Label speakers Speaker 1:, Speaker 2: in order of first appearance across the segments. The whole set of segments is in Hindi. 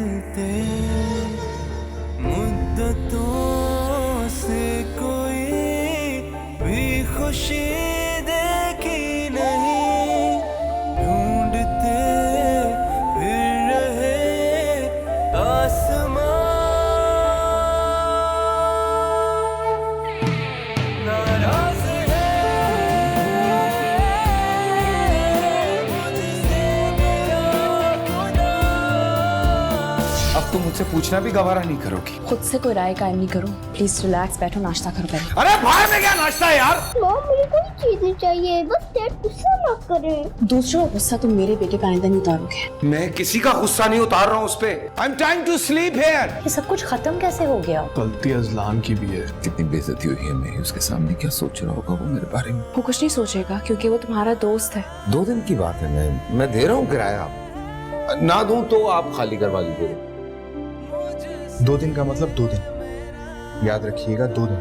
Speaker 1: चलते मुद्दतों से कोई भी खुशी देखी नहीं, ढूंढते फिर रहे आसमां। नाराज
Speaker 2: अब तुम मुझसे पूछना भी गवारा नहीं करोगी।
Speaker 3: खुद से कोई राय कायम नहीं करो। प्लीज रिलैक्स, बैठो, नाश्ता करो पहले।
Speaker 2: अरे बाहर में क्या नाश्ता है यार?
Speaker 4: मॉम मुझे कोई चीजें चाहिए, बस डैड गुस्सा मत करें।
Speaker 3: दूसरों का गुस्सा तुम मेरे बेटे पे आइंदा नहीं उतारोगे।
Speaker 2: मैं किसी का गुस्सा नहीं उतार रहा हूँ उस पे। I am trying to sleep here.
Speaker 3: ये सब कुछ खत्म कैसे हो गया?
Speaker 5: गलती अजलान की भी है।
Speaker 6: कितनी बेइज्जती हुई है मेरी, उसके सामने क्या सोच रहा होगा वो मेरे बारे में।
Speaker 3: वो कुछ नहीं सोचेगा क्योंकि वो तुम्हारा दोस्त है।
Speaker 6: 2 दिन की बात है, मैं दे रहा हूँ किराया, ना दूं तो आप खाली करवा लीजिए।
Speaker 5: 2 दिन का मतलब 2 दिन, याद रखिएगा 2 दिन।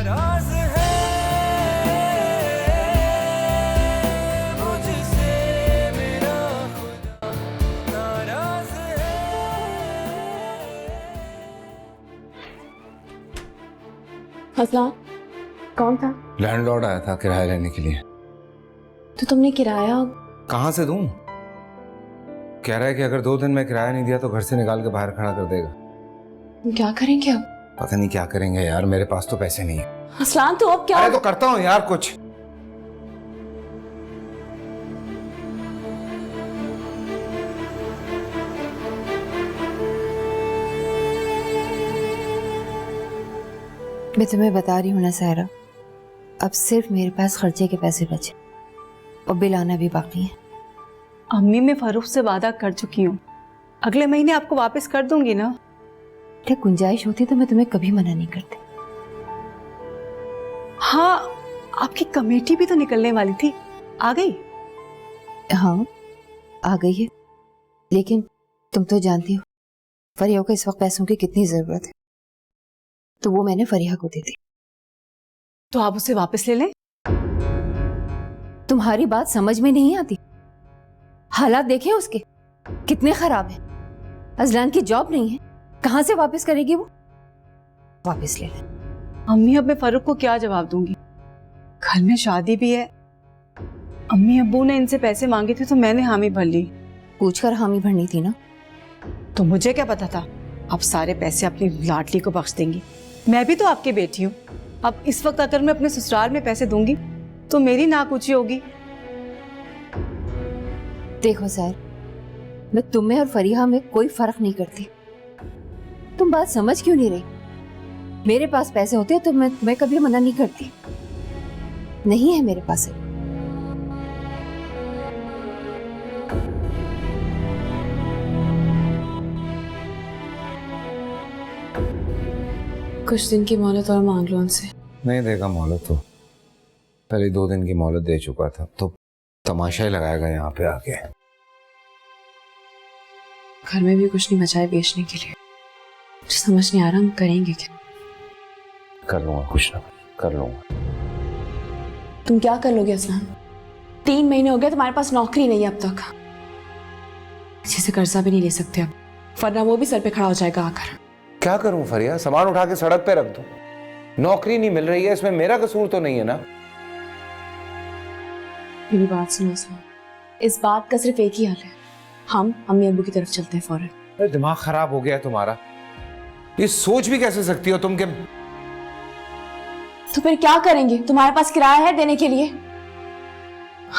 Speaker 1: नाराज है मुझसे मेरा खुदा, नाराज है।
Speaker 3: असलान, कौन था?
Speaker 6: लैंडलॉर्ड आया था किराया लेने के लिए।
Speaker 3: तो तुमने किराया?
Speaker 6: कहाँ से दूं? कह रहा है कि अगर 2 दिन में किराया नहीं दिया तो घर से निकाल के बाहर खड़ा कर देगा।
Speaker 3: तुम क्या करेंगे अब?
Speaker 6: पता नहीं क्या करेंगे यार, मेरे पास तो पैसे नहीं है।
Speaker 3: असलान, तो अब क्या?
Speaker 6: अरे तो करता हूँ यार कुछ।
Speaker 7: मैं तुम्हें बता रही हूँ ना सायरा, अब सिर्फ मेरे पास खर्चे के पैसे बचे और बिल आना भी बाकी है।
Speaker 8: अम्मी, मैं फरूख से वादा कर चुकी हूँ, अगले महीने आपको वापस कर दूंगी ना।
Speaker 7: क्या गुंजाइश होती तो मैं तुम्हें कभी मना नहीं करती।
Speaker 8: हाँ, आपकी कमेटी भी तो निकलने वाली थी, आ गई?
Speaker 7: हाँ आ गई है, लेकिन तुम तो जानती हो फरिया को इस वक्त पैसों की कितनी जरूरत है, तो वो मैंने फरिया को दे दी।
Speaker 8: तो आप उसे वापस ले लें।
Speaker 7: तुम्हारी बात समझ में नहीं आती। हालात देखें उसके कितने खराब हैं। अजलान की जॉब नहीं है, कहां से वापस करेगी वो? वापस ले ले।
Speaker 8: अम्मी, अब मैं फरूख को क्या जवाब दूंगी? घर में शादी भी है। अम्मी अब्बू ने इनसे पैसे मांगे थे तो मैंने हामी भर ली।
Speaker 7: पूछकर हामी भरनी थी ना।
Speaker 8: तो मुझे क्या पता था आप सारे पैसे अपनी लाडली को बख्श देंगी। मैं भी तो आपकी बेटी हूँ। अब इस वक्त अगर मैं अपने ससुराल में पैसे दूंगी तो मेरी नाकुची होगी।
Speaker 7: देखो सर, मैं तुम्हें और फरीहा में कोई फर्क नहीं करती। तुम बात समझ क्यों नहीं रही? मेरे पास पैसे होते तो मैं कभी मना नहीं करती। नहीं है मेरे पास।
Speaker 3: कुछ दिन की मोहलत और मांग लो उनसे।
Speaker 6: नहीं देगा मोहलत, तो पहले 2 दिन की मोहलत दे चुका था, तो तमाशा ही लगाएगा यहाँ पे आके।
Speaker 3: घर में भी कुछ नहीं बचा है बेचने के लिए। मुझे समझ नहीं आ रहा हम करेंगे क्या।
Speaker 6: कर लूंगा, कुछ ना कर लूंगा।
Speaker 3: तुम क्या कर लोगे असलान? 3 महीने हो गए तुम्हारे पास नौकरी नहीं है अब तक। किसी से कर्जा भी नहीं ले सकते अब, वरना वो भी सर पे खड़ा हो जाएगा आकर।
Speaker 6: क्या करूं फरिया, सामान उठा के सड़क पे रख दूं? नौकरी नहीं मिल रही है, इसमें मेरा कसूर तो नहीं है ना?
Speaker 3: मेरी बात सुनो असलान, इस बात का सिर्फ एक ही हल है। हम अम्मी अब्बू की तरफ चलते हैं फौरन।
Speaker 6: अरे दिमाग खराब हो गया है तुम्हारा। ये सोच भी कैसे सकती हो तुम कि
Speaker 3: तो फिर क्या करेंगे? तुम्हारे पास किराया है देने के लिए?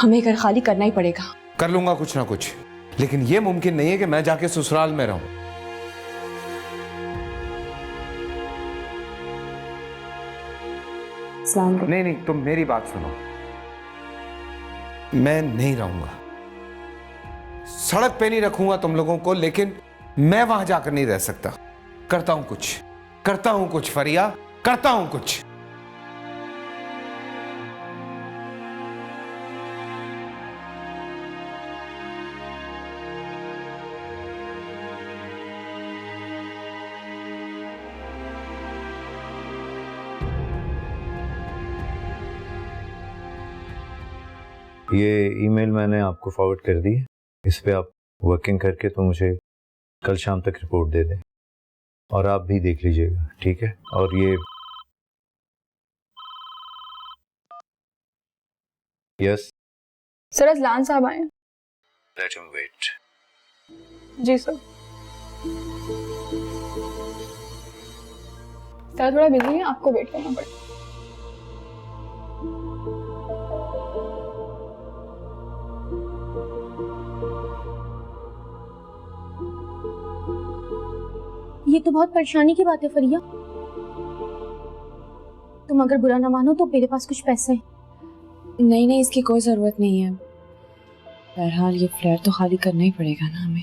Speaker 3: हमें घर खाली करना ही पड़ेगा।
Speaker 6: कर लूंगा कुछ ना कुछ, लेकिन ये मुमकिन नहीं है कि मैं जाके ससुराल में रहूं। नहीं नहीं, तुम मेरी बात सुनो। मैं नहीं रहूंगा, सड़क पे नहीं रखूंगा तुम लोगों को, लेकिन मैं वहां जाकर नहीं रह सकता। करता हूं कुछ फरिया, करता हूं कुछ।
Speaker 5: ये ईमेल मैंने आपको फॉरवर्ड कर दी है, इस पे आप
Speaker 9: वर्किंग करके तो मुझे कल शाम तक रिपोर्ट दे दें, और आप भी देख लीजिएगा, ठीक है? और ये यस
Speaker 3: सर अजलान साहब आए।
Speaker 9: Let him wait.
Speaker 3: जी सर। सर थोड़ा बिजी है, आपको वेट करना पड़ेगा।
Speaker 4: ये तो बहुत परेशानी की बात है फरिया। तुम अगर बुरा ना मानो तो मेरे पास कुछ पैसे हैं।
Speaker 3: नहीं नहीं, इसकी कोई ज़रूरत नहीं है। बहरहाल ये फ्लैट तो खाली करना ही पड़ेगा ना हमें।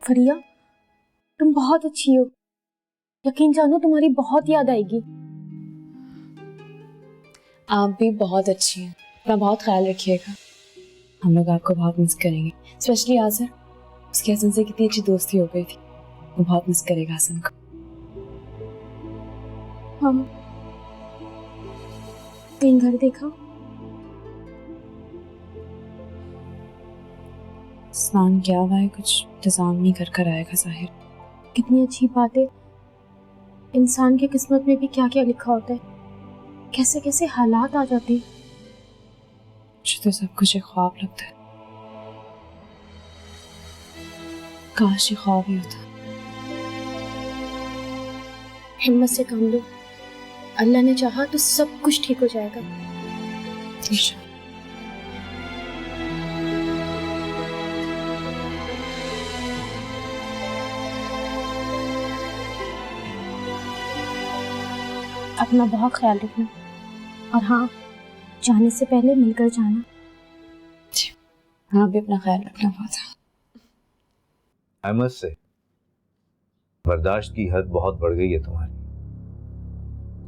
Speaker 4: फरिया तुम बहुत अच्छी हो, यकीन जानो तुम्हारी बहुत याद आएगी।
Speaker 3: आप भी बहुत अच्छी हैं, अपना बहुत ख्याल रखिएगा। हम लोग आपको बहुत मिस करेंगे, स्पेशली आज़र। उसकी हसन से कितनी अच्छी दोस्ती हो गई थी, वो बहुत मिस करेगा हसन को।
Speaker 4: हाँ, कहीं घर देखा?
Speaker 3: स्नान किया हुआ है, कुछ इंतजाम नहीं कर आएगा जाहिर।
Speaker 4: कितनी अच्छी बात है। इंसान की किस्मत में भी क्या क्या लिखा होता है, कैसे कैसे हालात आ जाते हैं।
Speaker 3: मुझे तो सब कुछ एक ख्वाब लगता है। काश ये ख्वाब ही होता।
Speaker 4: हिम्मत से काम लो, अल्लाह ने चाहा तो सब कुछ ठीक हो जाएगा।
Speaker 3: इंशाअल्लाह।
Speaker 4: अपना बहुत ख्याल रखना, और हाँ, जाने से पहले मिलकर जाना।
Speaker 3: हाँ भी अपना ख्याल रखना बहुत।
Speaker 9: आई मस्ट से बर्दाश्त की हद बहुत बढ़ गई है तुम्हारी,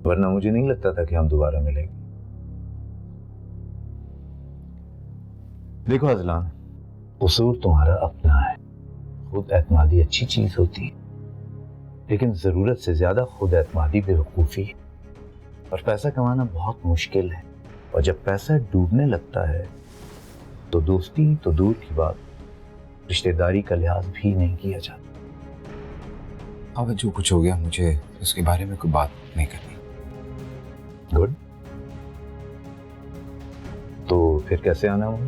Speaker 9: वरना मुझे नहीं लगता था कि हम दोबारा मिलेंगे। देखो अजलान, कसूर तुम्हारा अपना है। खुद एतमादी अच्छी चीज होती है, लेकिन जरूरत से ज्यादा खुद एतमादी बेवकूफी है। और पैसा कमाना बहुत मुश्किल है, और जब पैसा डूबने लगता है तो दोस्ती तो दूर की बात, रिश्तेदारी का लिहाज भी नहीं किया जाता।
Speaker 6: अब जो कुछ हो गया, मुझे उसके बारे में कोई बात नहीं करनी।
Speaker 9: गुड, तो फिर कैसे आना होगा?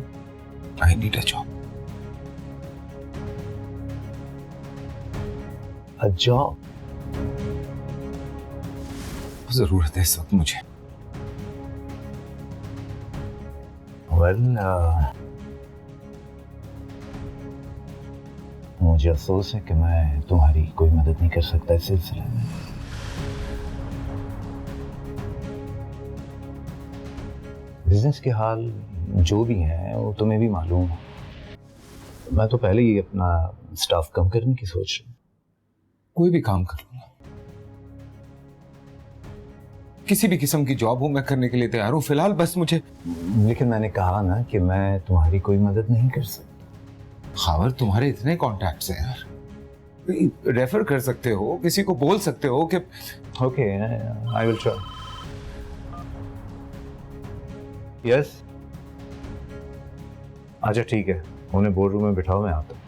Speaker 6: I need a job.
Speaker 9: A job?
Speaker 6: जरूरत है इस वक्त मुझे।
Speaker 9: वेल, मुझे अफसोस है कि मैं तुम्हारी कोई मदद नहीं कर सकता इस सिलसिले में। बिजनेस के हाल जो भी हैं वो तुम्हें भी मालूम है। मैं तो पहले ही अपना स्टाफ कम करने की सोच रहा हूँ।
Speaker 6: कोई भी काम कर लूंगा, किसी भी किस्म की जॉब हो मैं करने के लिए तैयार हूं। फिलहाल बस मुझे,
Speaker 9: लेकिन मैंने कहा ना कि मैं तुम्हारी कोई मदद नहीं कर सकता।
Speaker 6: खबर, तुम्हारे इतने कॉन्टैक्ट्स हैं यार, रेफर कर सकते हो, किसी को बोल सकते हो कि
Speaker 9: okay, I will try. Yes, अच्छा ठीक है, उन्हें बोर्ड रूम में बिठाओ, मैं आता हूँ।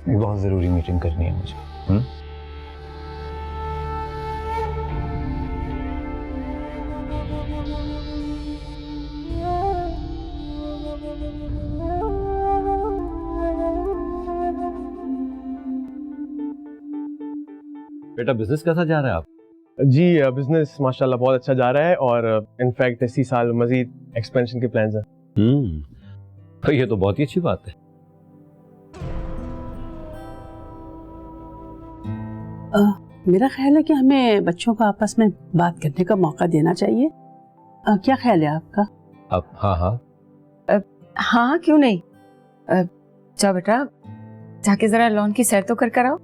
Speaker 9: एक बहुत जरूरी मीटिंग करनी है मुझे।
Speaker 10: बेटा बिजनेस कैसा जा रहा है आप?
Speaker 11: जी बिजनेस माशाल्लाह बहुत अच्छा जा रहा है, और इनफैक्ट इसी साल मजीद एक्सपेंशन के प्लान्स हैं।
Speaker 10: तो ये तो बहुत ही अच्छी बात है।
Speaker 8: मेरा ख्याल है कि हमें बच्चों को आपस में बात करने का मौका देना चाहिए। क्या ख्याल है आपका?
Speaker 10: अब हाँ हाँ
Speaker 7: हाँ, क्यों नहीं। जाओ बेटा, जाके जरा लॉन की सैर तो कर आओ।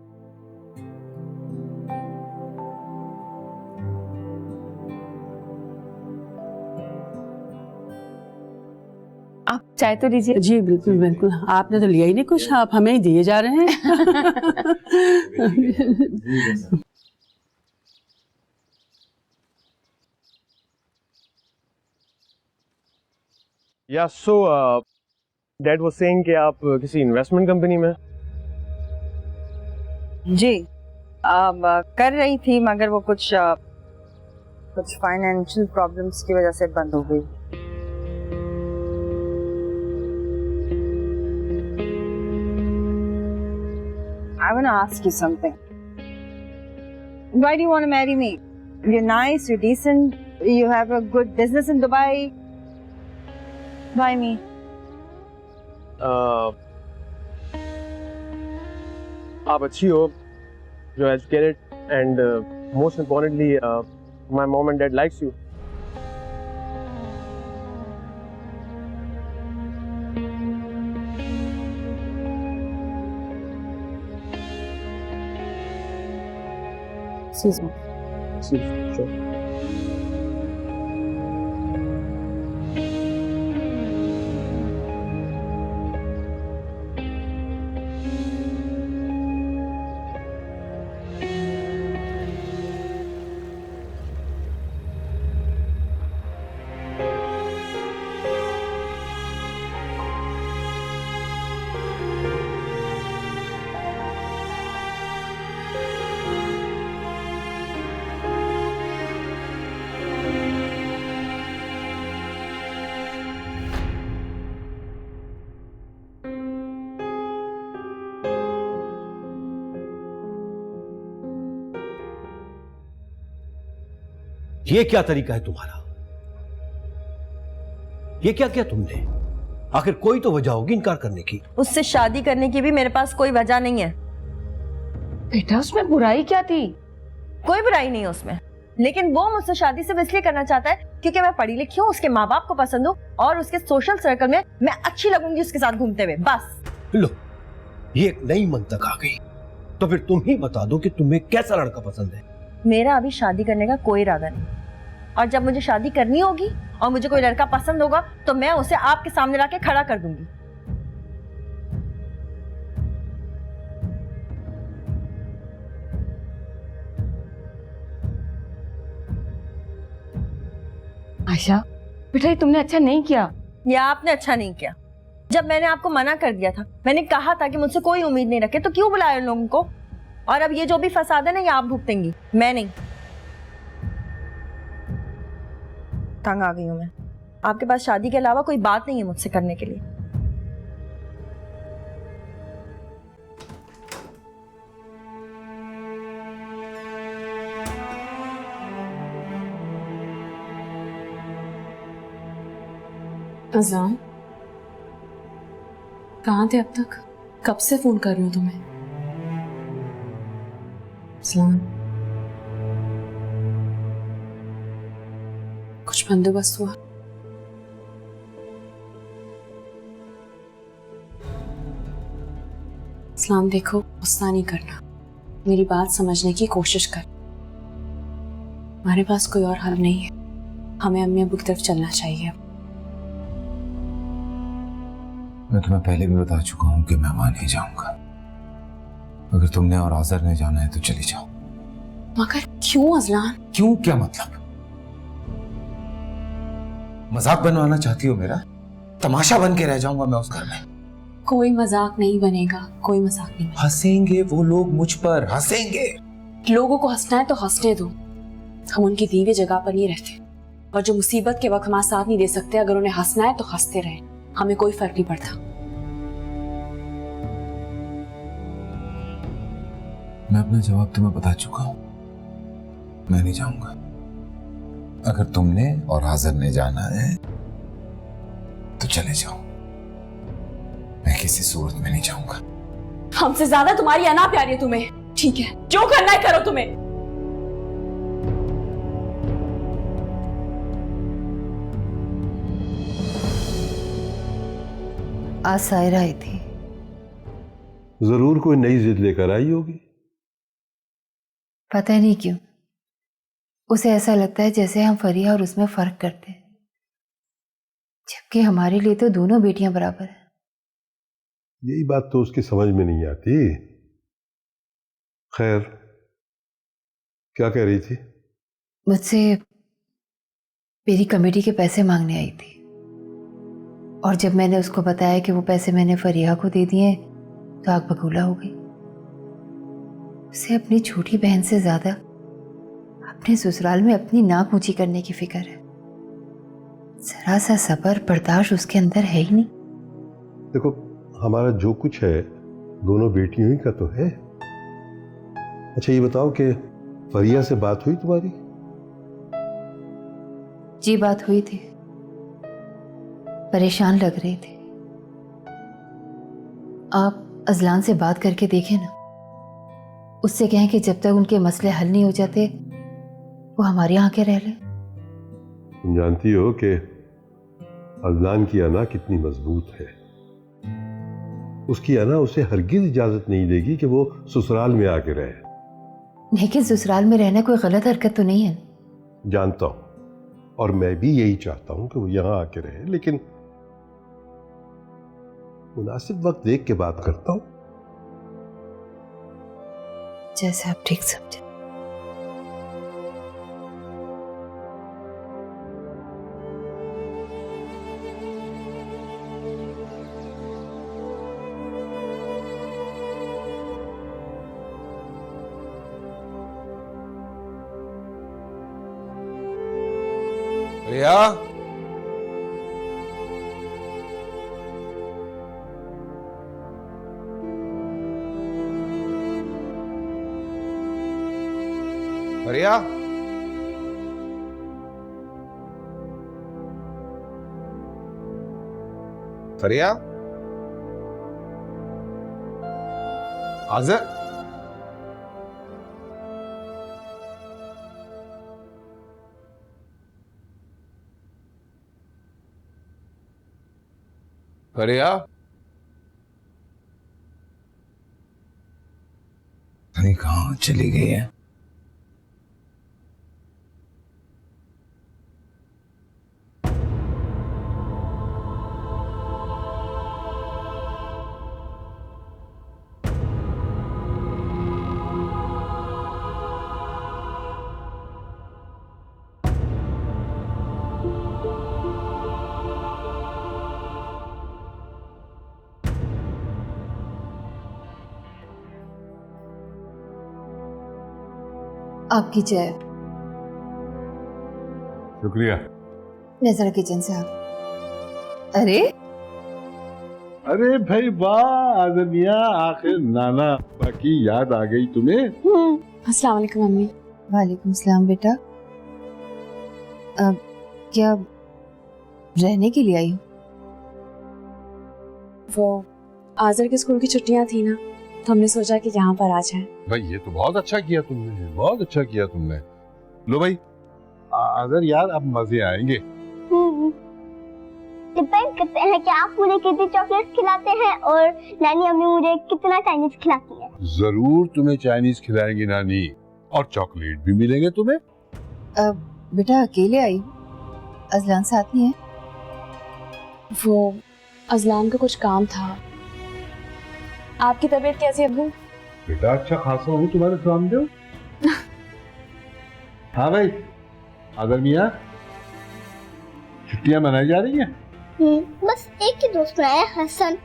Speaker 7: आप चाय तो लीजिए।
Speaker 8: जी बिल्कुल बिल्कुल, आपने तो लिया ही नहीं कुछ, आप हमें ही दिए जा रहे हैं।
Speaker 11: या सो डैड वाज सेइंग कि आप किसी इन्वेस्टमेंट कंपनी में।
Speaker 12: जी कर रही थी, मगर वो कुछ फाइनेंशियल प्रॉब्लम्स की वजह से बंद हो गई। I want to ask you something. Why do you want to marry me? You're nice, you're decent, you have a good business in Dubai. Why me?
Speaker 11: आप अच्छी हो, you're educated, and most importantly, my mom and dad likes you.
Speaker 12: Excuse me.
Speaker 11: Sure.
Speaker 10: ये क्या तरीका है तुम्हारा? ये क्या किया तुमने? आखिर कोई तो वजह होगी इनकार करने की।
Speaker 12: उससे शादी करने की भी मेरे पास कोई वजह नहीं है।
Speaker 7: बेटा उसमें बुराई क्या थी?
Speaker 12: कोई बुराई नहीं है उसमें, लेकिन वो मुझसे शादी सिर्फ इसलिए करना चाहता है क्योंकि मैं पढ़ी लिखी हूँ, उसके माँ बाप को पसंद हूँ और उसके सोशल सर्कल में मैं अच्छी लगूंगी उसके साथ घूमते हुए, बस।
Speaker 10: लो, ये एक नई मंतक आ गई। तो फिर तुम ही बता दो कि तुम्हें कैसा लड़का पसंद है।
Speaker 12: मेरा अभी शादी करने का कोई इरादा नहीं, और जब मुझे शादी करनी होगी और मुझे कोई लड़का पसंद होगा तो मैं उसे आपके सामने लाके खड़ा कर दूंगी।
Speaker 7: आशा बेटा, ये तुमने अच्छा नहीं किया।
Speaker 12: या आपने अच्छा नहीं किया। जब मैंने आपको मना कर दिया था, मैंने कहा था कि मुझसे कोई उम्मीद नहीं रखे, तो क्यों बुलाया लोगों को? और अब ये जो भी फसाद है ना, ये आप भुगतेंगी, मैं नहीं। तंग आ गई हूं मैं। आपके पास शादी के अलावा कोई बात नहीं है मुझसे करने के लिए।
Speaker 3: अज़ान, कहाँ थे अब तक? कब से फोन कर रही हूँ तुम्हें? अज़ान, कुछ बंदोबस्त हुआ? इस्लाम, देखो, गुस्सा नहीं करना, मेरी बात समझने की कोशिश कर। हमारे पास कोई और हल नहीं है, हमें अम्मी अब्बू की तरफ चलना चाहिए।
Speaker 6: मैं तुम्हें पहले भी बता चुका हूं कि मैं वहां नहीं जाऊंगा। अगर तुमने और आज़र ने जाना है तो चली जाओ।
Speaker 3: मगर क्यों अज़लान?
Speaker 6: क्यों क्या मतलब? मजाक बनवाना चाहती हो मेरा? तमाशा बन के रह जाऊंगा मैं उस घर में?
Speaker 3: कोई मजाक नहीं बनेगा, कोई मजाक नहीं।
Speaker 6: हंसेंगे वो लोग मुझ पर, हंसेंगे।
Speaker 3: लोगों को हंसना है तो हंसने दो, हम उनकी दी हुई जगह पर नहीं रहते। और जो मुसीबत के वक्त हमारा साथ नहीं दे सकते, अगर उन्हें हंसना है तो हंसते रहे, हमें कोई फर्क नहीं पड़ता।
Speaker 6: मैं अपना जवाब तुम्हें बता चुका हूं, मैं नहीं जाऊंगा। अगर तुमने और आज़र ने जाना है तो चले जाओ, मैं किसी सूरत में नहीं जाऊंगा।
Speaker 3: हमसे ज्यादा तुम्हारी अना प्यारी है तुम्हें, ठीक है? जो करना है करो तुम्हें।
Speaker 7: आज सायरा आई थी।
Speaker 13: जरूर कोई नई जिद लेकर आई होगी।
Speaker 7: पता नहीं क्यों उसे ऐसा लगता है जैसे हम फरिया और उसमें फर्क करते हैं, जबकि हमारे लिए तो दोनों बेटियां बराबर हैं।
Speaker 13: यही बात तो उसकी समझ में नहीं आती। खैर, क्या कह रही थी?
Speaker 7: मुझसे मेरी कमेटी के पैसे मांगने आई थी। और जब मैंने उसको बताया कि वो पैसे मैंने फरिया को दे दिए तो आग बबूला हो गई। उसे अपनी छोटी बहन से ज्यादा अपने ससुराल में अपनी नाक ऊंची करने की फिक्र है। जरा सा सब्र बर्दाश्त उसके अंदर है ही नहीं।
Speaker 13: देखो, हमारा जो कुछ है दोनों बेटियों ही का तो है। अच्छा ये बताओ कि फरिया से बात हुई तुम्हारी?
Speaker 7: जी बात हुई थी, परेशान लग रहे थे। आप अजलान से बात करके देखें ना, उससे कहें कि जब तक उनके मसले हल नहीं हो जाते वो हमारे यहाँ के रह ले।
Speaker 13: तुम जानती हो कि अदनान की अना कितनी मजबूत है। उसकी अना उसे हरगिज इजाजत नहीं देगी कि वो ससुराल में आके रहे।
Speaker 7: लेकिन ससुराल में रहना कोई गलत हरकत तो नहीं है।
Speaker 13: जानता हूं, और मैं भी यही चाहता हूं कि वो यहां आके रहे, लेकिन मुनासिब वक्त देख के बात करता हूं।
Speaker 7: जैसे आप ठीक समझे।
Speaker 6: रिया,
Speaker 2: फरिया, फरिया, आज़र, फरिया,
Speaker 6: अरे कहाँ चली गई है?
Speaker 7: आपकी चाय।
Speaker 13: शुक्रिया।
Speaker 7: नजर किचन से आप। अरे
Speaker 13: अरे भाई वाह आजमिया, आखिर नाना की याद आ गई तुम्हें।
Speaker 3: अस्सलाम वालेकुम मम्मी।
Speaker 7: वालेकुम सलाम बेटा। क्या रहने के लिए आई हो?
Speaker 3: वो आज़र के स्कूल की छुट्टियां थी ना, तो हमने सोचा कि यहाँ पर आ जाएं।
Speaker 13: भाई ये तो बहुत अच्छा किया तुमने, बहुत अच्छा किया तुमने। लो भाई आज़र यार, अब मजे आएंगे।
Speaker 14: डिपेंड करते हैं कि आप मुझे कितनी चॉकलेट्स खिलाते हैं और नानी अम्मी मुझे कितना चाइनीज खिलाती है।
Speaker 13: जरूर तुम्हें चाइनीज खिलाएंगी नानी, और चॉकलेट भी मिलेंगे तुम्हें।
Speaker 7: बेटा अकेले आई हो? अजलान साथ नहीं है?
Speaker 3: वो अजलान का कुछ काम था। आपकी तबीयत कैसी है अब्बू?
Speaker 13: बेटा अच्छा खासा हूँ, तुम्हारे सामने हो। हाँ भाई आज़र मियां, छुट्टियां मनाई जा रही हैं?
Speaker 14: बस एक ही दोस्त आया, हसन।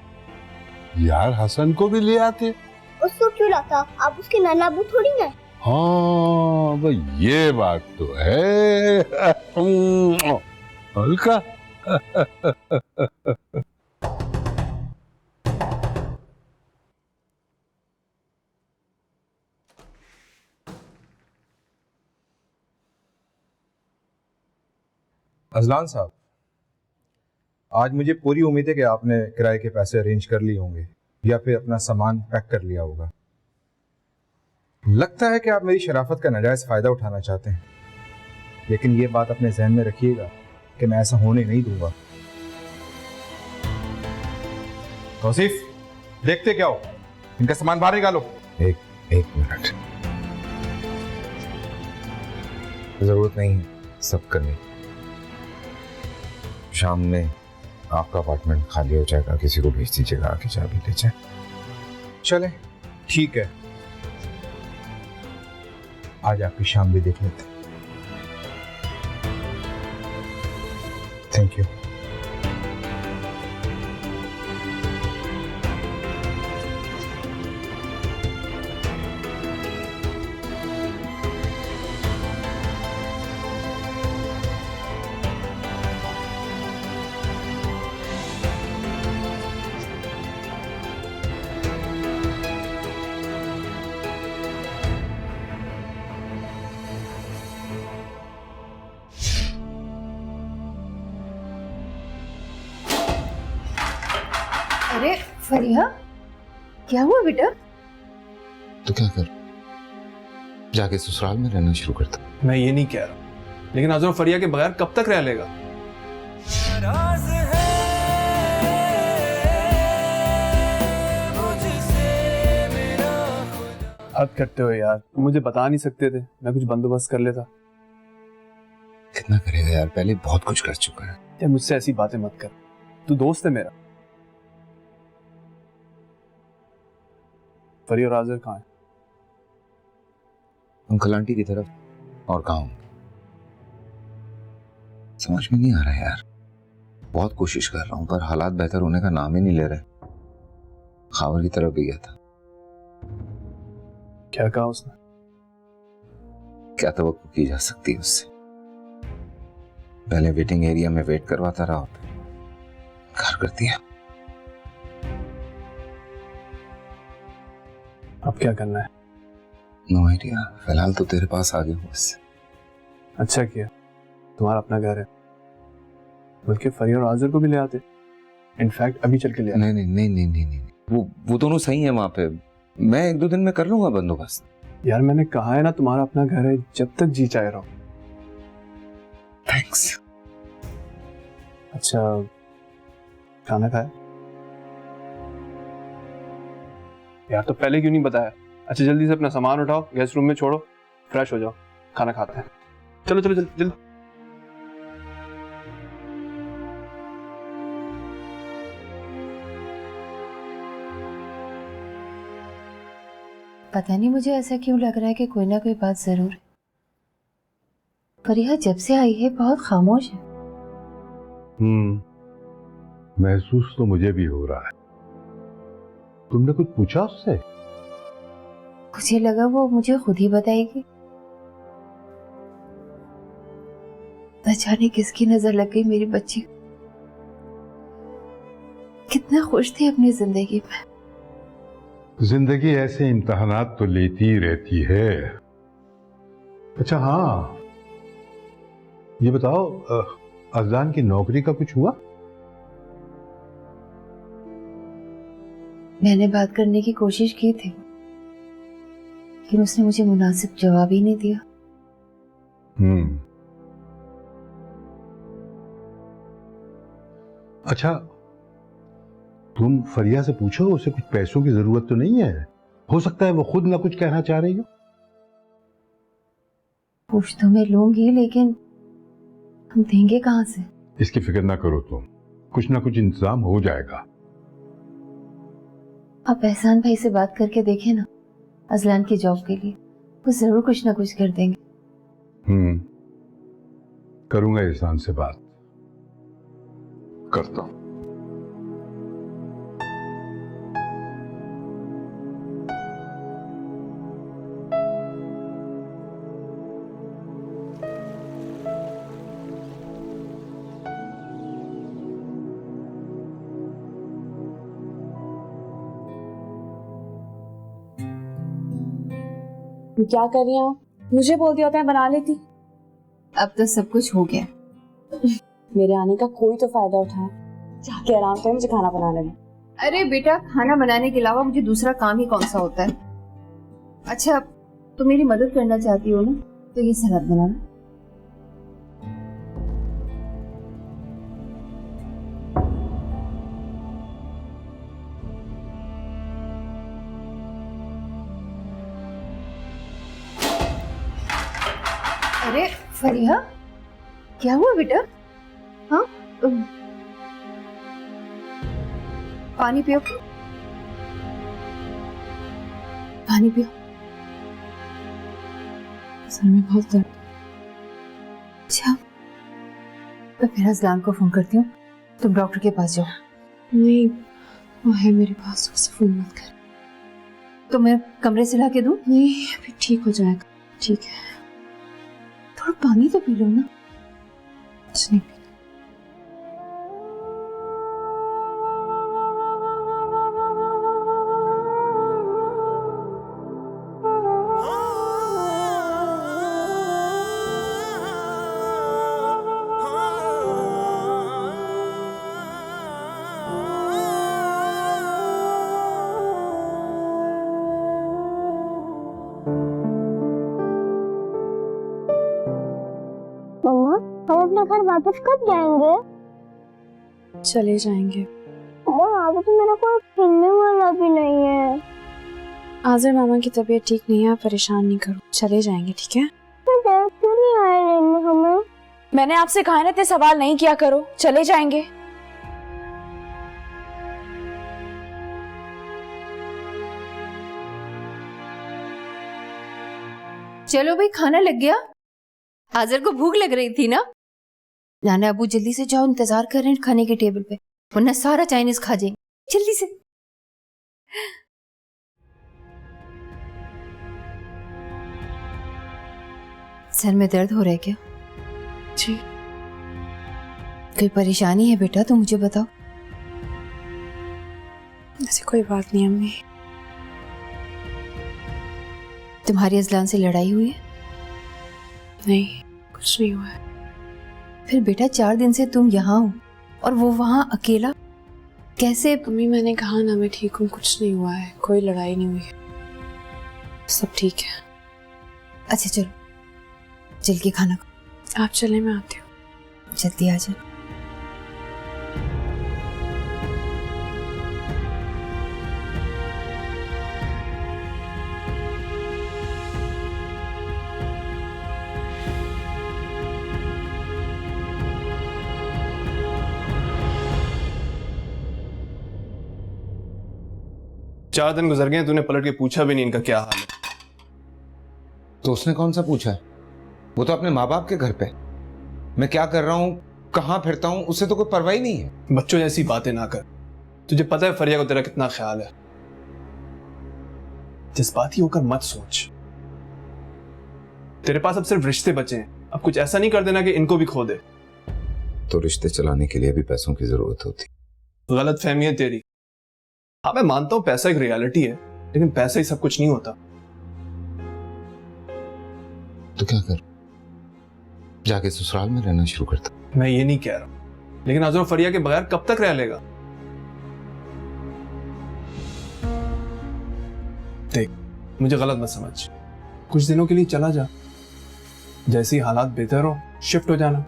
Speaker 13: यार हसन को भी ले आते।
Speaker 14: उसको क्यों लाता? आप उसके नाना अबू थोड़ी ना।
Speaker 13: हाँ भाई ये बात तो है। हल्का।
Speaker 5: अजलान साहब, आज मुझे पूरी उम्मीद है कि आपने किराए के पैसे अरेंज कर लिए होंगे या फिर अपना सामान पैक कर लिया होगा। लगता है कि आप मेरी शराफत का नाजायज फायदा उठाना चाहते हैं, लेकिन ये बात अपने जहन में रखिएगा कि मैं ऐसा होने नहीं दूंगा। तौसीफ, देखते क्या हो, इनका सामान बाहर निकालो।
Speaker 6: एक मिनट, जरूरत नहीं है सब करने। शाम में आपका अपार्टमेंट खाली हो जाएगा, किसी को भेज दीजिएगा आके चाबी ले जाए।
Speaker 5: चले ठीक है, आज आपकी शाम भी देख लेते। Thank you.
Speaker 7: अरे फरिया, क्या हुआ बेटा?
Speaker 6: तो क्या कर, जाके ससुराल में रहना शुरू करता।
Speaker 11: मैं ये नहीं कह रहा, लेकिन आजम फरिया के बगैर कब तक रह लेगा?
Speaker 1: नाराज है मुझसे मेरा खुदा।
Speaker 11: हद करते हो यार, तुम मुझे बता नहीं सकते थे, मैं कुछ बंदोबस्त कर लेता।
Speaker 6: कितना करेगा यार, पहले बहुत कुछ कर चुका है।
Speaker 11: यार मुझसे ऐसी बातें मत कर, तू दोस्त है मेरा। फरिया और आज़र कहाँ है?
Speaker 6: अंकल आंटी की तरफ। और कहाँ हूं? समझ में नहीं आ रहा यार, बहुत कोशिश कर रहा हूं पर हालात बेहतर होने का नाम ही नहीं ले रहे। खावर की तरफ भी गया था।
Speaker 11: क्या कहा उसने?
Speaker 6: क्या तवक्को की जा सकती है उससे? पहले वेटिंग एरिया में वेट करवाता रहा, घर कर दिया।
Speaker 11: अब क्या करना है?
Speaker 6: नो आइडिया, फिलहाल तो तेरे पास आ गया हूं बस।
Speaker 11: अच्छा किया, तुम्हारा अपना घर है, बल्कि फरिया और आज़र को भी ले आते। इनफैक्ट अभी चल के ले आते।
Speaker 6: नहीं नहीं नहीं नहीं नहीं नहीं, वो दोनों सही है वहां पे। मैं 1-2 दिन में कर लूंगा बंदोबस्त।
Speaker 11: यार मैंने कहा है ना, तुम्हारा अपना घर है, जब तक जी चाहे रहो।
Speaker 6: थैंक्स।
Speaker 11: अच्छा, खाना खाया? यार तो पहले क्यों नहीं बताया? अच्छा जल्दी से अपना सामान उठाओ, गेस्ट रूम में छोड़ो, फ्रेश हो जाओ, खाना खाते हैं। चलो चलो जल्दी जल्दी।
Speaker 7: पता नहीं मुझे ऐसा क्यों लग रहा है कि कोई ना कोई बात जरूर है। फरिया जब से आई है बहुत खामोश है।
Speaker 13: महसूस तो मुझे भी हो रहा है। तुमने कुछ पूछा उससे?
Speaker 7: मुझे लगा वो मुझे खुद ही बताएगी। न जाने किसकी नजर लग गई मेरी बच्ची। कितना खुश थी अपनी जिंदगी में।
Speaker 13: जिंदगी ऐसे इम्तहानात तो लेती ही रहती है। अच्छा हाँ, ये बताओ अज़लान की नौकरी का कुछ हुआ?
Speaker 7: मैंने बात करने की कोशिश की थी, लेकिन उसने मुझे मुनासिब जवाब ही नहीं दिया।
Speaker 13: अच्छा, तुम फरिया से पूछो, उसे कुछ पैसों की जरूरत तो नहीं है? हो सकता है वो खुद ना कुछ कहना चाह रही हो।
Speaker 7: पूछ तो मैं लूंगी, लेकिन हम देंगे कहां से?
Speaker 13: इसकी फिक्र ना करो तुम, कुछ ना कुछ इंतजाम हो जाएगा।
Speaker 7: आप एहसान भाई से बात करके देखें ना, अज़लान की जॉब के लिए वो जरूर कुछ ना कुछ कर देंगे।
Speaker 13: करूंगा एहसान से बात, करता हूं।
Speaker 3: क्या कर रही हैं आप? मुझे बोल दिया होता है बना लेती।
Speaker 7: अब तो सब कुछ हो गया।
Speaker 3: मेरे आने का कोई तो फायदा उठाए, जाके आराम करें, मुझे खाना बनाने में।
Speaker 7: अरे बेटा, खाना बनाने के अलावा मुझे दूसरा काम ही कौन सा होता है। अच्छा, तो मेरी मदद करना चाहती हो ना, तो ये सलाद बनाना। अरे फरिया, क्या हुआ बेटा? हाँ, पानी पियो, पानी पियो। सर में बहुत दर्द। अच्छा, मैं फिर अज़लान को फोन करती हूँ, तुम डॉक्टर के पास जाओ।
Speaker 3: नहीं, वो है मेरे पास, उससे फोन मत कर।
Speaker 7: तो मैं कमरे से ला के दूँ?
Speaker 3: नहीं, अभी ठीक हो जाएगा। ठीक है, थोड़ा पानी तो पी लो ना। कुछ नहीं पीना।
Speaker 14: मेरे घर वापस कब जाएंगे?
Speaker 3: चले जाएंगे।
Speaker 14: अभी तो मेरा कोई खेलने वाला भी नहीं है।
Speaker 3: आज़र मामा की तबीयत ठीक नहीं है, आप परेशान नहीं करो, चले जाएंगे, ठीक है?
Speaker 14: डैड क्यों नहीं आए लेने हमें?
Speaker 3: मैंने आपसे कहा ना, इतने सवाल नहीं किया करो, चले जाएंगे।
Speaker 7: चलो भाई, खाना लग गया। आज़र को भूख लग रही थी ना। नाना अबू जल्दी से जाओ, इंतजार कर रहे हैं खाने के टेबल पे, वरना सारा चाइनीज खा जाएंगे। जल्दी से। सर में दर्द हो रहा है क्या?
Speaker 3: जी।
Speaker 7: कोई परेशानी है बेटा तो मुझे बताओ।
Speaker 3: ऐसी कोई बात नहीं अम्मी।
Speaker 7: तुम्हारी अज़लान से लड़ाई हुई है?
Speaker 3: नहीं, कुछ नहीं हुआ है।
Speaker 7: फिर बेटा 4 दिन से तुम यहाँ हो और वो वहाँ अकेला कैसे?
Speaker 3: अम्मी मैंने कहा ना, मैं ठीक हूँ, कुछ नहीं हुआ है, कोई लड़ाई नहीं हुई है, सब ठीक है।
Speaker 7: अच्छा चलो, चल के खाना खाओ।
Speaker 3: आप चले, मैं आती हूँ।
Speaker 7: जल्दी आ जाओ।
Speaker 11: चार दिन गुजर गए, तूने पलट के पूछा भी नहीं इनका क्या हाल है।
Speaker 6: तो उसने कौन सा पूछा है? वो तो अपने माँ बाप के घर पे। मैं क्या कर रहा हूँ, कहाँ फिरता हूँ, उससे तो कोई परवाह ही नहीं है।
Speaker 11: बच्चों जैसी बातें ना कर। तुझे पता है फरिया को तेरा कितना ख्याल है। जज्बाती होकर मत सोच। तेरे पास अब सिर्फ रिश्ते बचे हैं, अब कुछ ऐसा नहीं कर देना कि इनको भी खो दे।
Speaker 6: तो रिश्ते चलाने के लिए भी पैसों की जरूरत होती।
Speaker 11: गलत फहमी है तेरी। हाँ मैं मानता हूं पैसा एक रियलिटी है, लेकिन पैसा ही सब कुछ नहीं होता।
Speaker 6: तो क्या कर, जाके ससुराल में रहना शुरू करता?
Speaker 11: मैं ये नहीं कह रहा, लेकिन आज़र फरिया के बगैर कब तक रह लेगा? देख, मुझे गलत मत समझ, कुछ दिनों के लिए चला जा, जैसे ही हालात बेहतर हो शिफ्ट हो जाना।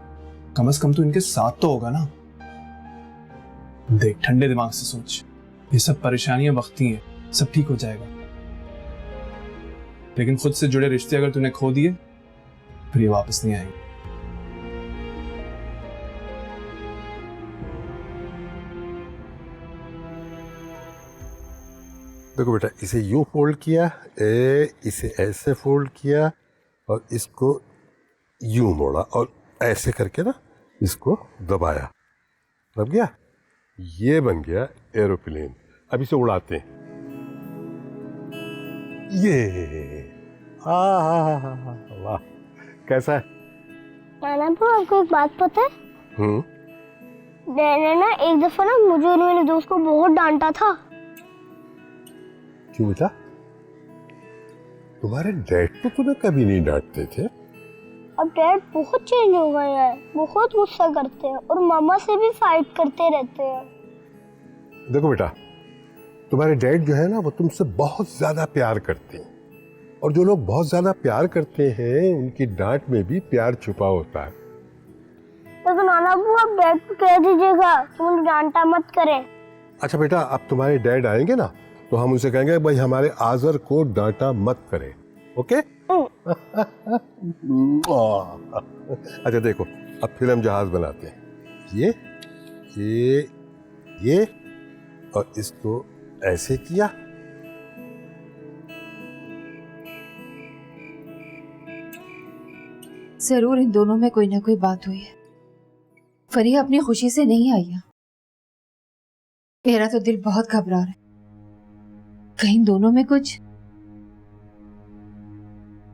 Speaker 11: कम से कम तो इनके साथ तो होगा ना। देख, ठंडे दिमाग से सोच, ये सब परेशानियां वक्ती हैं, सब ठीक हो जाएगा। लेकिन खुद से जुड़े रिश्ते अगर तूने खो दिए फिर ये वापस नहीं आएंगे।
Speaker 13: देखो बेटा, इसे यूं फोल्ड किया, इसे ऐसे फोल्ड किया और इसको यूं मोड़ा और ऐसे करके ना इसको दबाया, दब गया। ये बन गया एरोप्लेन। अब इसे उड़ाते हैं। ये वाह, कैसा है?
Speaker 14: नाना को आपको एक बात पता है? डैडी ने ना एक दफा ना मुझे और मेरे दोस्त को बहुत डांटा था।
Speaker 13: क्यों बेटा? तुम्हारे डैड तो तुम्हें कभी नहीं डांटते थे।
Speaker 14: अब डैड बहुत चेंज हो गए हैं, बहुत गुस्सा करते हैं और मामा से भी फाइट करते रहते हैं।
Speaker 13: देखो बेटा, तुम्हारे डैड जो है ना वो तुमसे बहुत ज्यादा प्यार करते हैं, और जो लोग बहुत ज्यादा प्यार करते हैं उनकी डांट में भी प्यार छुपा होता है।
Speaker 14: तो नाना वो आप डैड को कह दीजिएगा तुम डांटा मत करें। अच्छा
Speaker 13: बेटा, अब तुम्हारे डैड आएंगे ना तो हम उनसे कहेंगे भाई हमारे आज़र को डांटा मत करे, ओके? अच्छा देखो, अब फिर हम जहाज बनाते हैं। ये और इसको ऐसे किया,
Speaker 7: जरूर इन दोनों में कोई ना कोई बात हुई है। फरिया अपनी खुशी से नहीं आई है। मेरा तो दिल बहुत घबरा रहा है, कहीं दोनों में कुछ।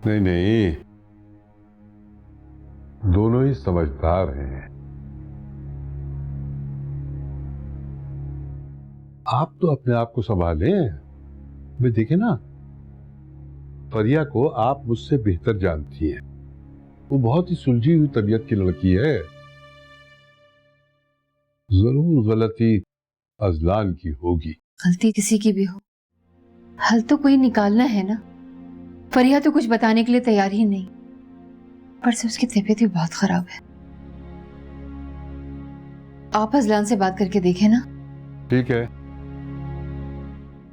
Speaker 13: नहीं, दोनों ही समझदार हैं। आप तो अपने आप को संभालें। मैं देखे ना, फरिया को आप मुझसे बेहतर जानती हैं। वो बहुत ही सुलझी हुई तबीयत की लड़की है। जरूर गलती अजलान की होगी।
Speaker 7: गलती किसी की भी हो, हल तो कोई निकालना है ना। फरिया तो कुछ बताने के लिए तैयार ही नहीं, पर से उसकी तबीयत भी बहुत खराब है। आप अजलान से बात करके देखें ना।
Speaker 13: ठीक है,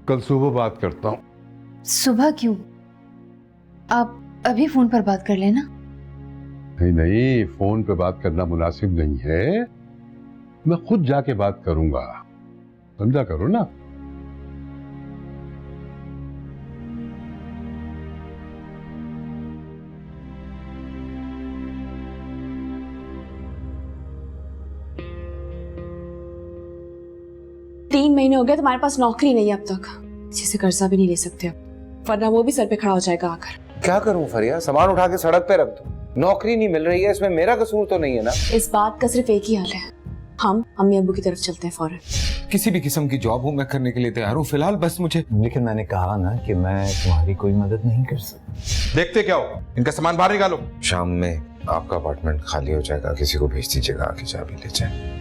Speaker 13: कल सुबह बात करता हूँ।
Speaker 7: सुबह क्यों? आप अभी फोन पर बात कर लेना।
Speaker 13: नहीं नहीं, फोन पे बात करना मुनासिब नहीं है, मैं खुद जाके बात करूंगा, समझा करो ना।
Speaker 3: तीन महीने हो गए, तुम्हारे पास नौकरी नहीं है अब तक, किसी से कर्जा भी नहीं ले सकते अब, वरना वो भी सर पे खड़ा हो जाएगा आकर।
Speaker 2: क्या करूं फरिया, सामान उठा के सड़क पे रख दो, नौकरी नहीं मिल रही है, इसमें मेरा कसूर तो नहीं है ना।
Speaker 3: इस बात का सिर्फ एक ही हल है, हम अम्मी अब्बू की तरफ चलते हैं फौरन।
Speaker 6: किसी भी किस्म की जॉब हो मैं करने के लिए तैयार हूँ, फिलहाल बस मुझे।
Speaker 9: लेकिन मैंने कहा ना कि मैं तुम्हारी कोई मदद नहीं कर सकता।
Speaker 5: देखते क्या हो, इनका सामान बाहर निकालो।
Speaker 6: शाम में आपका अपार्टमेंट खाली हो जाएगा, किसी को भेज दीजिएगा आके चाबी ले जाए।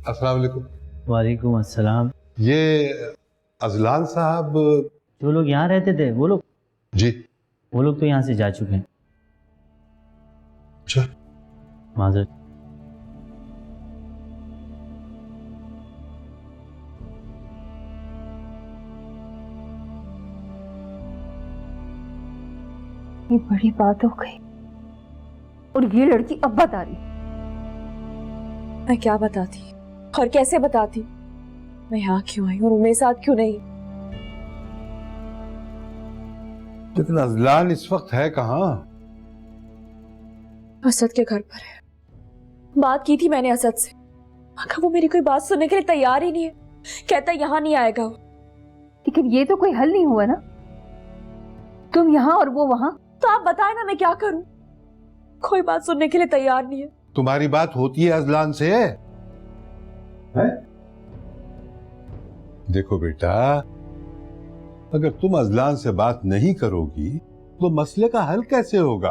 Speaker 13: अस्सलाम वालेकुम।
Speaker 15: वालेकुम अस्सलाम।
Speaker 13: ये अजलान साहब
Speaker 15: जो लोग यहाँ रहते थे वो लोग?
Speaker 13: जी,
Speaker 15: वो लोग तो यहाँ से जा चुके हैं।
Speaker 13: अच्छा,
Speaker 15: माजरत।
Speaker 7: ये बड़ी बात हो गई और ये लड़की अब बता रही।
Speaker 3: मैं क्या बताती और कैसे बताती, मैं यहाँ क्यों आई और मेरे साथ क्यों नहीं।
Speaker 13: लेकिन अजलान इस वक्त है कहाँ?
Speaker 3: असद के घर पर है। बात की थी मैंने असद से, मगर वो मेरी कोई बात सुनने के लिए तैयार ही नहीं है, कहता यहाँ नहीं आएगा वो।
Speaker 7: लेकिन ये तो कोई हल नहीं हुआ ना, तुम यहाँ और वो वहाँ।
Speaker 3: तो आप बताएं ना मैं क्या करूं, कोई बात सुनने के लिए तैयार नहीं है।
Speaker 13: तुम्हारी बात होती है अजलान से? है? देखो बेटा, अगर तुम अजलान से बात नहीं करोगी तो मसले का हल कैसे होगा?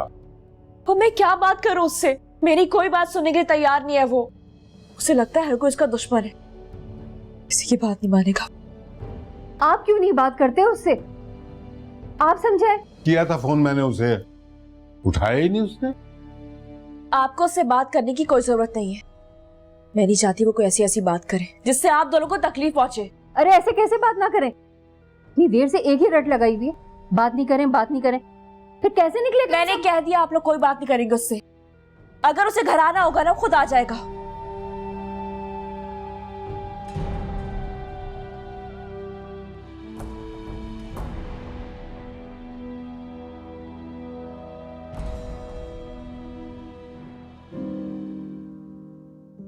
Speaker 3: वो मैं क्या बात करूं उससे, मेरी कोई बात सुनने के लिए तैयार नहीं है वो। उसे लगता है हर कोई उसका दुश्मन है, किसी की बात नहीं मानेगा।
Speaker 7: आप क्यों नहीं बात करते उससे? आप समझे?
Speaker 13: किया था फोन मैंने उसे, उठाया ही नहीं उसने।
Speaker 3: आपको उससे बात करने की कोई जरूरत नहीं है, मैं नहीं चाहती वो कोई ऐसी ऐसी बात करे जिससे आप दोनों को तकलीफ पहुंचे।
Speaker 7: अरे ऐसे कैसे बात ना करें, इतनी देर से एक ही रट लगाई हुई है, बात नहीं करें बात नहीं करें, फिर कैसे निकले?
Speaker 3: मैंने कह दिया आप लोग कोई बात नहीं करेंगे उससे, अगर उसे घर आना होगा ना खुद आ जाएगा।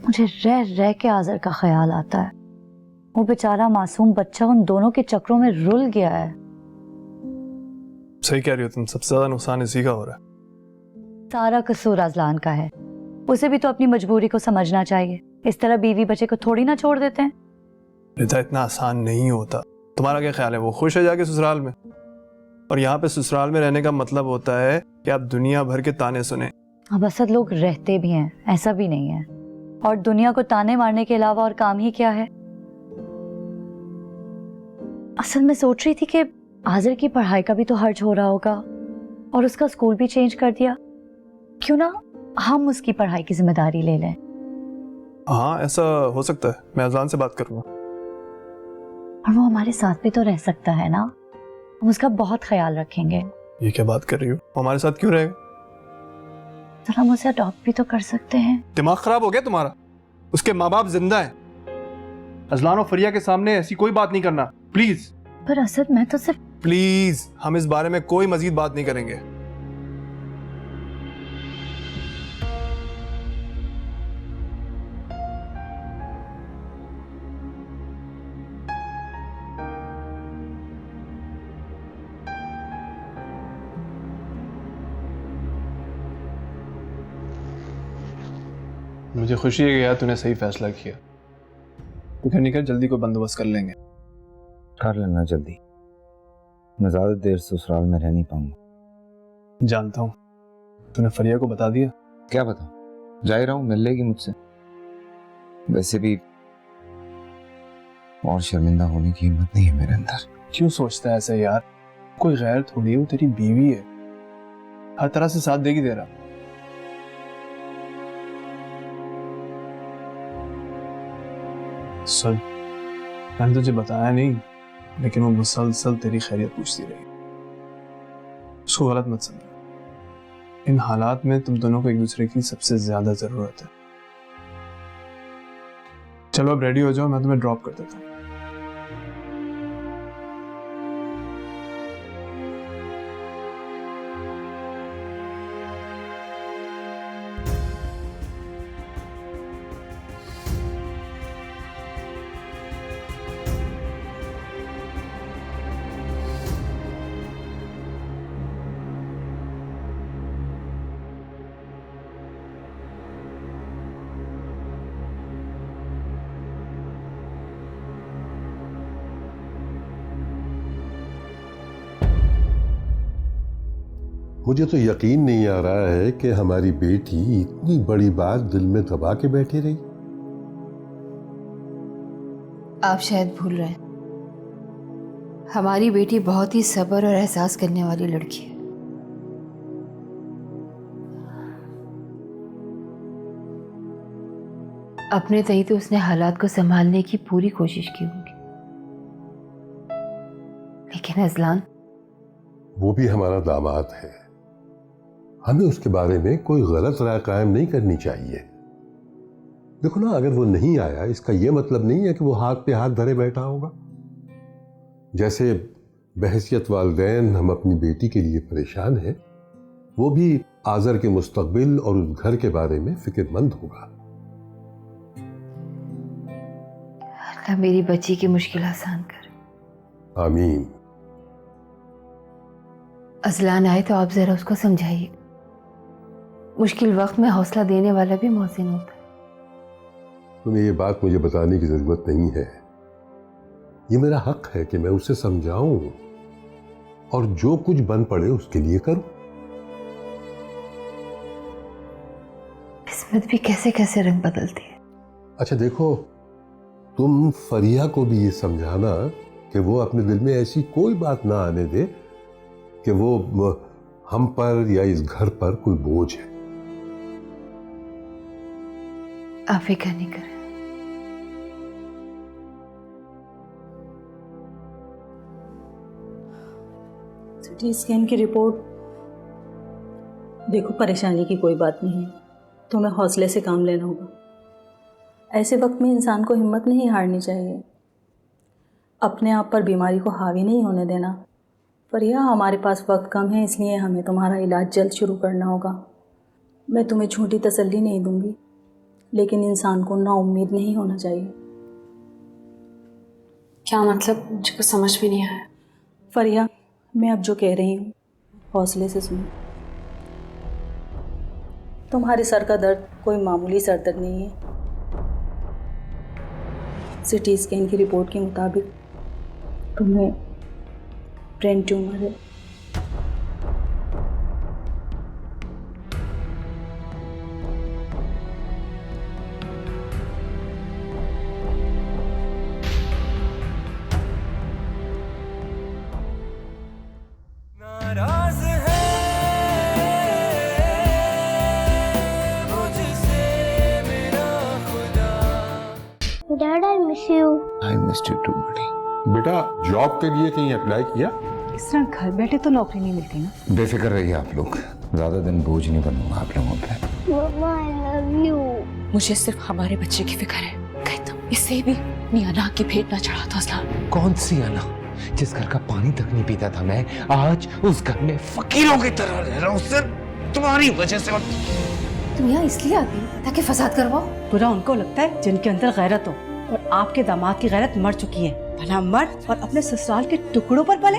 Speaker 16: मुझे रह रह के आज़र का ख्याल आता है, वो बेचारा मासूम बच्चा उन दोनों के चक्रों में रुल गया है।
Speaker 11: सही कह रही हो तुम, सबसे ज्यादा नुकसान इसी का हो रहा है।
Speaker 16: सारा कसूर अजलान का है, उसे भी तो अपनी मजबूरी को समझना चाहिए। इस तरह बीवी बच्चे को थोड़ी ना छोड़ देते हैं।
Speaker 11: रिता, इतना आसान नहीं होता। तुम्हारा क्या ख्याल है, वो खुश है जाके ससुराल में? और यहाँ पे ससुराल में रहने का मतलब होता है कि आप दुनिया भर के ताने सुने।
Speaker 16: अब असद लोग रहते भी हैं, ऐसा भी नहीं है, और दुनिया को ताने मारने के अलावा और काम ही क्या है। असल में सोच रही थी कि आज़र की पढ़ाई का भी तो हर्ज हो रहा होगा और उसका स्कूल भी चेंज कर दिया, क्यों ना हम उसकी पढ़ाई की जिम्मेदारी ले लें।
Speaker 11: हाँ ऐसा हो सकता है, मैं अज़लान से बात करूंगा।
Speaker 16: और वो हमारे साथ भी तो रह सकता है ना, हम उसका बहुत ख्याल रखेंगे।
Speaker 11: ये क्या बात कर रही हो, हमारे साथ क्यों रहेगा?
Speaker 16: तो हम उसे अडॉप्ट भी तो कर सकते हैं।
Speaker 11: दिमाग खराब हो गया तुम्हारा? उसके माँ बाप जिंदा हैं। अज़लान और फरिया के सामने ऐसी कोई बात नहीं करना प्लीज।
Speaker 16: पर असद मैं तो सिर्फ
Speaker 11: प्लीज, हम इस बारे में कोई मजीद बात नहीं करेंगे। मुझे खुशी है कि यार तूने सही फैसला किया। तू घर निकल, जल्दी को बंदोबस्त कर लेंगे।
Speaker 6: कर लेना जल्दी।
Speaker 2: मैं ज्यादा देर ससुराल में रह नहीं पाऊंगा।
Speaker 11: जानता हूँ। तूने फरिया को बता दिया?
Speaker 2: क्या बताऊं, जा ही रहा हूँ, मिल लेगी मुझसे। वैसे भी और शर्मिंदा होने की हिम्मत नहीं है मेरे अंदर।
Speaker 11: क्यों सोचता है ऐसा यार? कोई गैर थोड़ी है, वो तेरी बीवी है, हर तरह से साथ देगी तेरा। सुन, मैंने तुझे बताया नहीं, लेकिन वो मुसलसल तेरी खैरियत पूछती रही। उसको गलत मत समझ। इन हालात में तुम दोनों को एक दूसरे की सबसे ज्यादा जरूरत है। चलो अब रेडी हो जाओ, मैं तुम्हें ड्रॉप कर देता हूँ।
Speaker 13: मुझे तो यकीन नहीं आ रहा है कि हमारी बेटी इतनी बड़ी बात दिल में दबा के बैठी रही।
Speaker 7: आप शायद भूल रहे हैं, हमारी बेटी बहुत ही सब्र और एहसास करने वाली लड़की है। अपने तय तो उसने हालात को संभालने की पूरी कोशिश की होगी, लेकिन अजलान,
Speaker 13: वो भी हमारा दामाद है, हमें उसके बारे में कोई गलत राय कायम नहीं करनी चाहिए। देखो ना, अगर वो नहीं आया इसका यह मतलब नहीं है कि वो हाथ पे हाथ धरे बैठा होगा। जैसे बहसियत वालिदैन हम अपनी बेटी के लिए परेशान हैं, वो भी आज़र के मुस्तकबिल और उस घर के बारे में फिक्रमंद होगा।
Speaker 7: अल्लाह मेरी बच्ची की मुश्किल आसान कर।
Speaker 13: आमीन।
Speaker 7: अजलान आए तो आप जरा उसको समझाइए, मुश्किल वक्त में हौसला देने वाला भी मोहसिन होता है।
Speaker 13: तुम्हें ये बात मुझे बताने की जरूरत नहीं है, ये मेरा हक है कि मैं उसे समझाऊं और जो कुछ बन पड़े उसके लिए करूं।
Speaker 7: किस्मत भी कैसे कैसे रंग बदलती है।
Speaker 13: अच्छा देखो, तुम फरिया को भी ये समझाना कि वो अपने दिल में ऐसी कोई बात ना आने दे कि वो हम पर या इस घर पर कोई बोझ है।
Speaker 7: आप फिक्र नहीं करें।
Speaker 8: सिटी स्कैन की रिपोर्ट देखो, परेशानी की कोई बात नहीं है, तुम्हें हौसले से काम लेना होगा। ऐसे वक्त में इंसान को हिम्मत नहीं हारनी चाहिए, अपने आप पर बीमारी को हावी नहीं होने देना। पर यह हमारे पास वक्त कम है, इसलिए हमें तुम्हारा इलाज जल्द शुरू करना होगा। मैं तुम्हें झूठी तसल्ली नहीं दूंगी, लेकिन इंसान को नाउम्मीद नहीं होना चाहिए।
Speaker 3: क्या मतलब? मुझे कुछ समझ में नहीं आया।
Speaker 8: फरिया, मैं अब जो कह रही हूँ हौसले से सुनो। तुम्हारे सर का दर्द कोई मामूली सर दर्द नहीं है। सिटी स्कैन की रिपोर्ट के मुताबिक तुम्हें ब्रेन ट्यूमर है।
Speaker 1: नाराज है मुझसे मेरा खुदा।
Speaker 14: Dad, I miss you.
Speaker 6: I missed you too बड़ी।
Speaker 13: बेटा, जॉब के लिए कहीं अप्लाई किया?
Speaker 8: इस तरह घर बैठे तो नौकरी नहीं मिलती ना।
Speaker 2: बेफिक्र रहिए आप लोग, ज्यादा दिन बोझ नहीं बनूंगा आप लोगों पे।
Speaker 14: मम्मा, आई लव यू।
Speaker 3: मुझे सिर्फ हमारे बच्चे की फिक्र है। कहीं तुम इससे भी अपनी अना की भेंट ना चढ़ा दो अजलान।
Speaker 6: कौन सी अना? जिस घर का पानी तक नहीं पीता था मैं, आज उस घर में फकीरों की तरह रह रहा हूँ सिर्फ तुम्हारी वजह से।
Speaker 7: तुम यहाँ इसलिए आती हो ताकि फसाद करवाओ?
Speaker 8: बुरा उनको लगता है जिनके अंदर गैरत हो, और आपके दामाद की गैरत मर चुकी है। भला मर्द और अपने ससुराल के टुकड़ों पर पले।